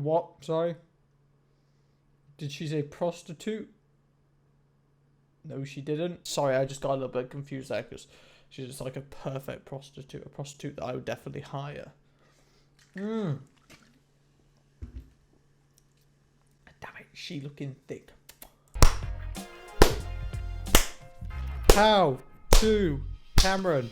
What? Sorry? Did she say prostitute? No, she didn't. Sorry, I just got a little bit confused there because she's just like a perfect prostitute. A prostitute that I would definitely hire. Damn it, she looking thick. How to Cameron.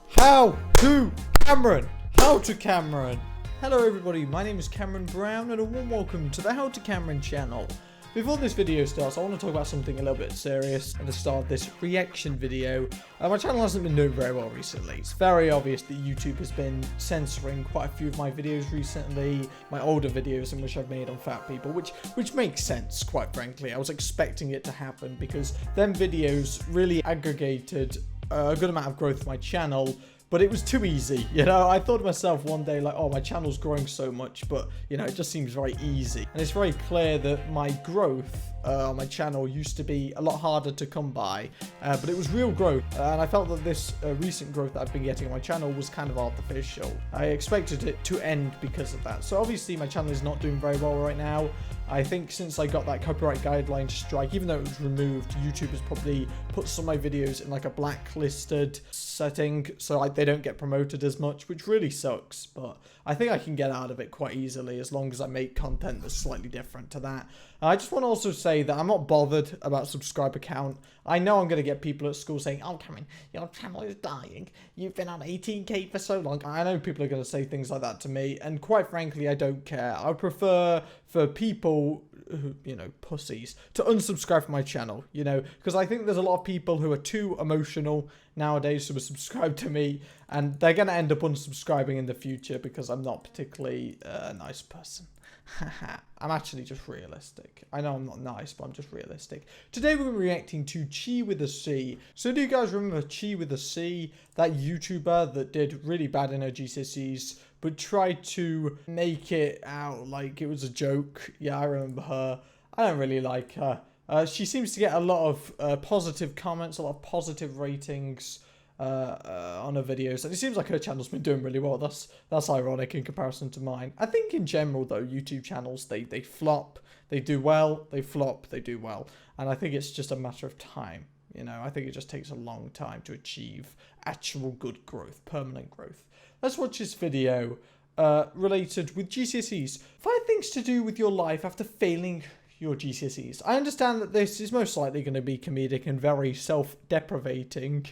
How to Cameron. How to Cameron. Hello everybody, my name is Cameron Brown and a warm welcome to the HowToCameron channel. Before this video starts, I want to talk about something a little bit serious at the start of this reaction video. My channel hasn't been doing very well recently. It's very obvious that YouTube has been censoring quite a few of my videos recently, my older videos in which I've made on fat people, which makes sense, quite frankly. I was expecting it to happen because them videos really aggregated a good amount of growth for my channel. But it was too easy, you know. I thought to myself one day, like, oh, my channel's growing so much, but, you know, it just seems very easy. And it's very clear that my growth on my channel used to be a lot harder to come by, but it was real growth. And I felt that this recent growth that I've been getting on my channel was kind of artificial. I expected it to end because of that. So obviously my channel is not doing very well right now. I think since I got that copyright guideline strike, even though it was removed, YouTube has probably put some of my videos in like a blacklisted setting, so like they don't get promoted as much, which really sucks. But I think I can get out of it quite easily as long as I make content that's slightly different to that. I just want to also say that I'm not bothered about subscriber count. I know I'm going to get people at school saying, oh, Cameron, your channel is dying. You've been on 18k for so long. I know people are going to say things like that to me, and quite frankly, I don't care. I prefer for people who, you know, pussies, to unsubscribe from my channel, you know, because I think there's a lot of people who are too emotional nowadays to subscribe to me, and they're going to end up unsubscribing in the future because I'm not particularly a nice person. I'm actually just realistic. I know I'm not nice, but I'm just realistic. Today we're reacting to Chi with a C. So do you guys remember Chi with a C? That YouTuber that did really bad in her GCSEs, but tried to make it out like it was a joke. Yeah, I remember her. I don't really like her. She seems to get a lot of positive comments, a lot of positive ratings on her videos, and it seems like her channel's been doing really well. That's ironic in comparison to mine. I think in general though, YouTube channels, they flop, they do well, they flop, they do well, and I think it's just a matter of time. You know, I think it just takes a long time to achieve actual good growth, permanent growth. Let's watch this video related with GCSEs. 5 things to do with your life after failing your GCSEs. I understand that this is most likely going to be comedic and very self-deprivating.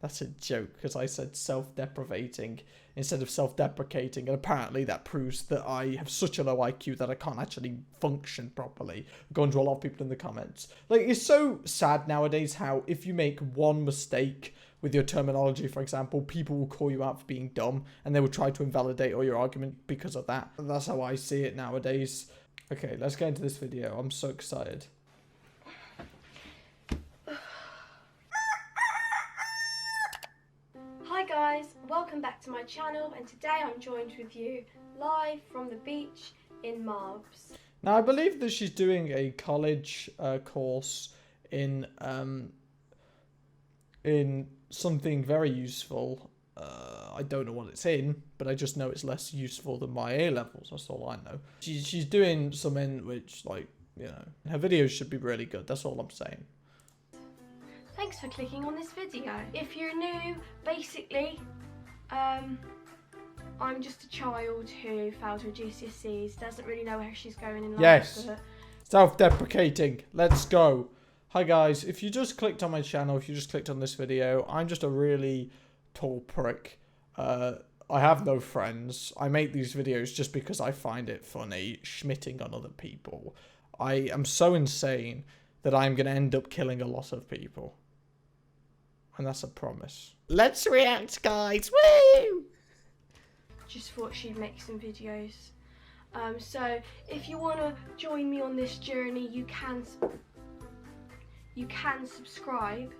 That's a joke because I said self-deprivating instead of self-deprecating, and apparently that proves that I have such a low IQ that I can't actually function properly. Going to a lot of people in the comments. Like, it's so sad nowadays how if you make one mistake with your terminology, for example, people will call you out for being dumb and they will try to invalidate all your argument because of that. And that's how I see it nowadays. Okay, let's get into this video. I'm so excited. Hi guys, welcome back to my channel, and today I'm joined with you live from the beach in Marbs. Now I believe that she's doing a college course in something very useful. I don't know what it's in, but I just know it's less useful than my A levels. That's all I know. She's doing something which, like, you know, her videos should be really good. That's all I'm saying. Thanks for clicking on this video. If you're new, basically, I'm just a child who failed her GCSEs, doesn't really know where she's going in life. Yes, self-deprecating. Let's go. Hi guys, if you just clicked on my channel, if you just clicked on this video, I'm just a really tall prick. I have no friends. I make these videos just because I find it funny, schmitting on other people. I am so insane that I'm going to end up killing a lot of people. And that's a promise. Let's react, guys. Woo! Just thought she'd make some videos. So if you want to join me on this journey, you can subscribe,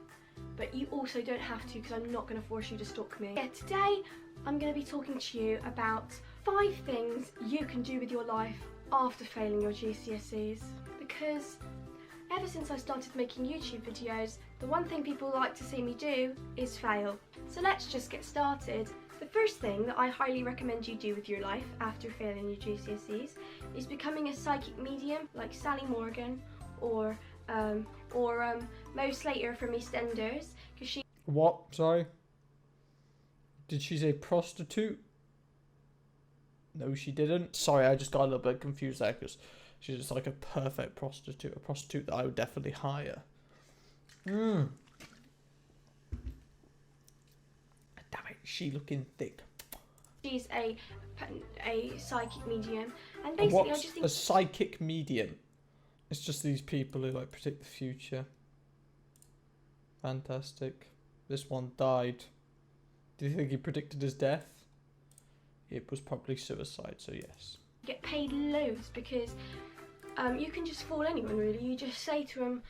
but you also don't have to, because I'm not going to force you to stalk me. Yeah, today I'm going to be talking to you about 5 things you can do with your life after failing your GCSEs. Because ever since I started making YouTube videos, the one thing people like to see me do is fail. So let's just get started. The first thing that I highly recommend you do with your life after failing your GCSEs is becoming a psychic medium like Sally Morgan or Mo Slater from EastEnders, because she... What? Sorry? Did she say prostitute? No, she didn't. Sorry, I just got a little bit confused there because she's just like a perfect prostitute. A prostitute that I would definitely hire. Damn it, she looking thick. She's a psychic medium, and basically I just think... a psychic medium? It's just these people who like predict the future. Fantastic. This one died. Do you think he predicted his death? It was probably suicide, so yes. Get paid loads because you can just fool anyone really. You just say to them,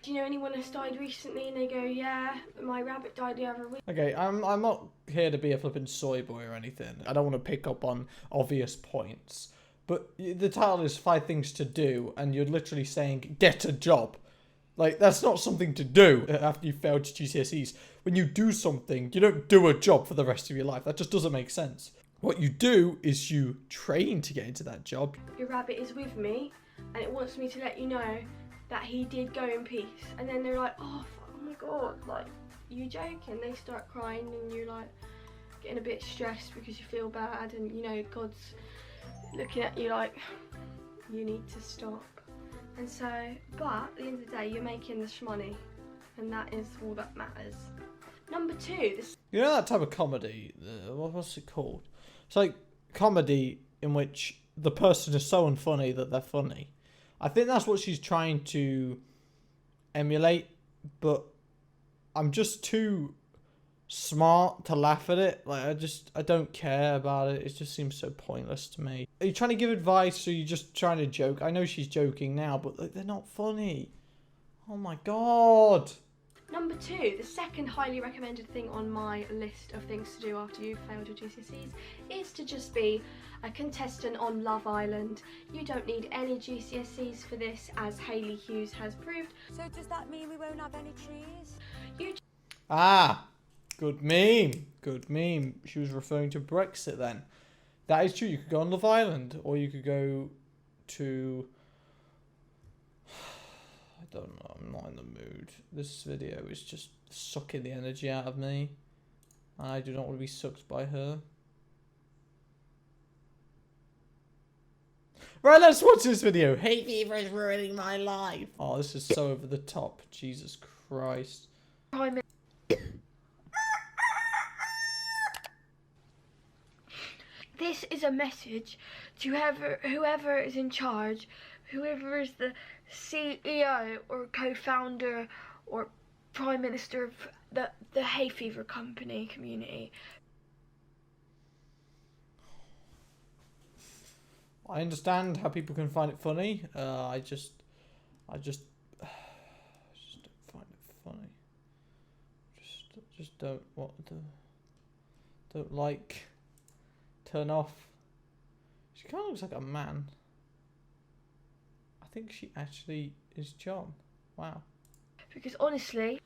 do you know anyone that's died recently? And they go, yeah, my rabbit died the other week. Okay, I'm not here to be a flipping soy boy or anything. I don't want to pick up on obvious points. But the title is 5 things to do, and you're literally saying, get a job. Like, that's not something to do after you failed GCSEs. When you do something, you don't do a job for the rest of your life. That just doesn't make sense. What you do is you train to get into that job. Your rabbit is with me, and it wants me to let you know that he did go in peace. And then they're like, oh my God, like, you joking? They start crying, and you're like getting a bit stressed because you feel bad, and you know God's looking at you like, you need to stop. And so, but at the end of the day, you're making this money, and that is all that matters. Number 2, you know that type of comedy, what's it called? It's like comedy in which the person is so unfunny that they're funny. I think that's what she's trying to emulate, but I'm just too smart to laugh at it. Like, I don't care about it. It just seems so pointless to me. Are you trying to give advice, or are you just trying to joke? I know she's joking now, but like, they're not funny. Oh my God. Number 2, the second highly recommended thing on my list of things to do after you've failed your GCSEs is to just be a contestant on Love Island. You don't need any GCSEs for this, as Hayley Hughes has proved. So does that mean we won't have any trees? Good meme. Good meme. She was referring to Brexit then. That is true. You could go on Love Island, or you could go to... I don't know. I'm not in the mood. This video is just sucking the energy out of me. I do not want to be sucked by her. Right, let's watch this video. Hay fever is ruining my life. Oh, this is so over the top. Jesus Christ. This is a message to whoever is in charge, whoever is the CEO or co-founder or Prime Minister of the hay fever company community. I understand how people can find it funny. I just don't find it funny. Just don't like. Turn off. She kind of looks like a man. I think she actually is John. Wow. Because honestly,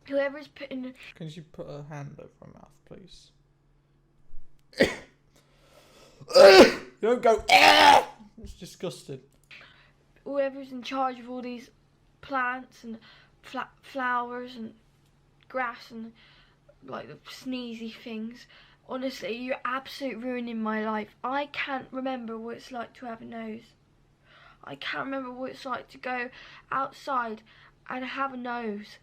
whoever's putting... Can she put her hand over her mouth, please? Don't go. It's disgusting. Whoever's in charge of all these plants and flowers and grass and like the sneezy things, honestly, you're absolutely ruining my life. I can't remember what it's like to have a nose. I can't remember what it's like to go outside and have a nose.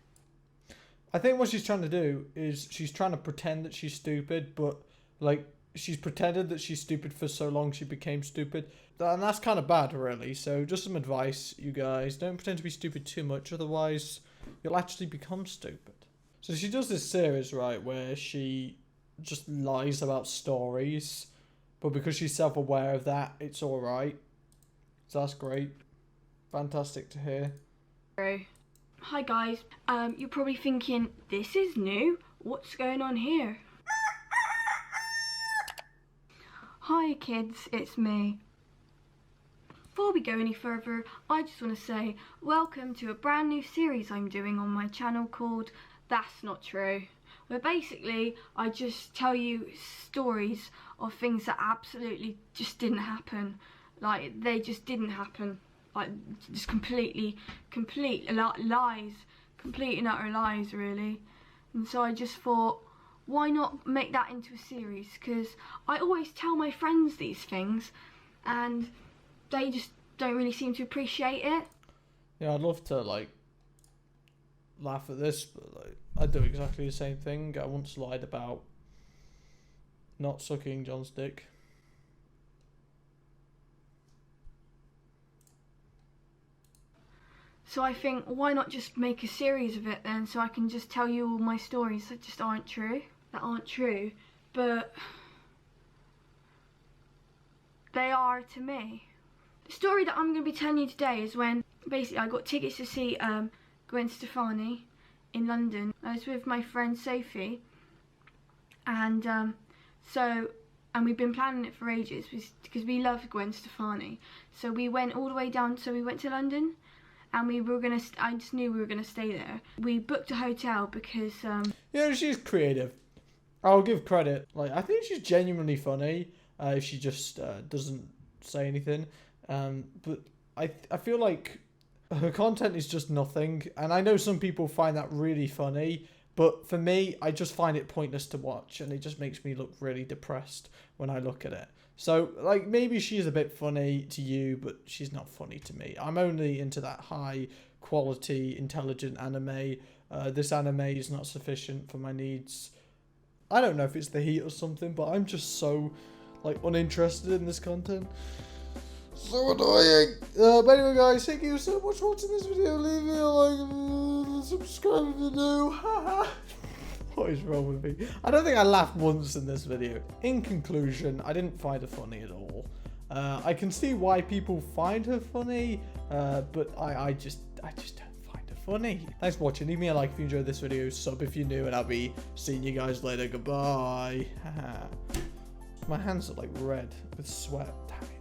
I think what she's trying to do is she's trying to pretend that she's stupid, but like she's pretended that she's stupid for so long she became stupid, and that's kind of bad, really. So just some advice, you guys: don't pretend to be stupid too much, otherwise you'll actually become stupid. So she does this series, right, where she just lies about stories, but because she's self-aware of that, it's all right. So that's great. Fantastic to hear. Hi guys, you're probably thinking, this is new, what's going on here? Hi kids, it's me. Before we go any further, I just want to say welcome to a brand new series I'm doing on my channel called That's not true. Where basically I just tell you stories of things that absolutely just didn't happen. Like, they just didn't happen. Like, just complete lies. Complete and utter lies, really. And so I just thought, why not make that into a series? Because I always tell my friends these things and they just don't really seem to appreciate it. Yeah, I'd love to, like, laugh at this, but, like, I do exactly the same thing. I once lied about not sucking John's dick. So I think, why not just make a series of it then, so I can just tell you all my stories that just aren't true. That aren't true, but they are to me. The story that I'm going to be telling you today is when, basically, I got tickets to see Gwen Stefani in London. I was with my friend Sophie, and we've been planning it for ages because we love Gwen Stefani. So we went all the way down. So we went to London, and I just knew we were gonna stay there. We booked a hotel because Yeah, she's creative. I'll give credit. Like, I think she's genuinely funny. If she just doesn't say anything, but I feel like her content is just nothing, and I know some people find that really funny, but for me, I just find it pointless to watch, and it just makes me look really depressed when I look at it. So, like, maybe she's a bit funny to you, but she's not funny to me. I'm only into that high quality, intelligent anime. This anime is not sufficient for my needs. I don't know if it's the heat or something, but I'm just so, like, uninterested in this content. So annoying. But anyway, guys, thank you so much for watching this video. Leave me a like, subscribe if you're new. What is wrong with me? I don't think I laughed once in this video. In conclusion, I didn't find her funny at all. I can see why people find her funny, but I just don't find her funny. Thanks for watching. Leave me a like if you enjoyed this video. Sub if you're new, and I'll be seeing you guys later. Goodbye. My hands are like red with sweat. Damn it.